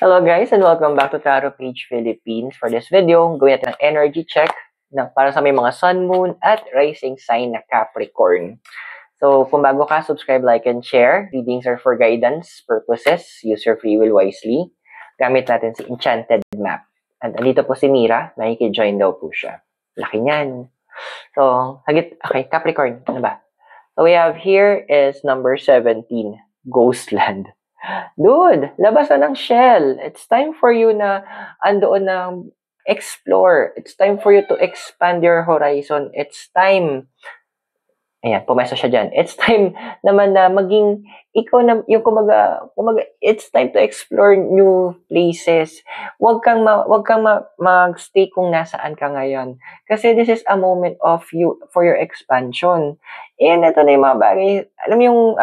Hello guys and welcome back to Tarot Page Philippines. For this video, gawin natin ang energy check para sa may mga sun, moon, at rising sign na Capricorn. So kung bago ka, subscribe, like, and share. Readings are for guidance purposes. Use your free will wisely. Gamit natin si Enchanted Map. And andito po si Mira, nakiki-join daw po siya. Laki niyan. So, okay, Capricorn, ano ba? So we have here is number 17, Ghostland. Dude, labasan ng shell. It's time for you na andoon na explore. It's time for you to expand your horizon. It's time. Ayan, pumesto siya dyan. It's time naman na maging ikaw na, yung kumaga, it's time to explore new places. Huwag kang mag-stay kung nasaan ka ngayon. Kasi this is a moment of you, for your expansion. And ito na yung mga bagay. Alam mo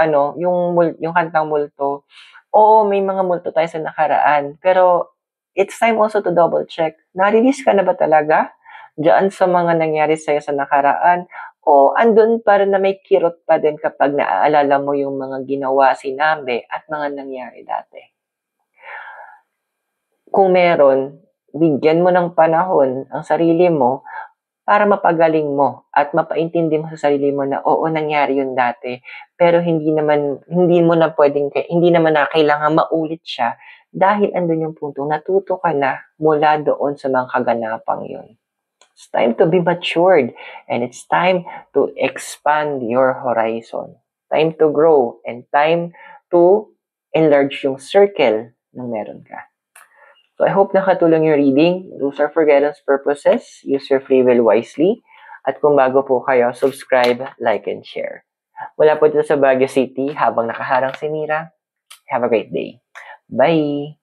yung kantang multo. Oo, may mga multo tayo sa nakaraan. Pero it's time also to double check. Na-release ka na ba talaga diyan sa mga nangyari sa'yo sa nakaraan? O andun pa rin na may kirot pa din kapag naaalala mo yung mga ginawa, sinabi, at mga nangyari dati. Kung meron, bigyan mo ng panahon ang sarili mo para mapagaling mo at mapaintindi mo sa sarili mo na oo, nangyari yun dati, pero hindi naman na kailangan maulit siya dahil andun yung punto, natuto ka na mula doon sa mga kaganapang yun. It's time to be matured and it's time to expand your horizon. Time to grow and time to enlarge yung circle na meron ka. So I hope nakatulong yung reading. Those are for guidance purposes. Use your free will wisely. At kung bago po kayo, subscribe, like, and share. Wala po dito sa Baguio City habang nakaharang si Mira. Have a great day. Bye!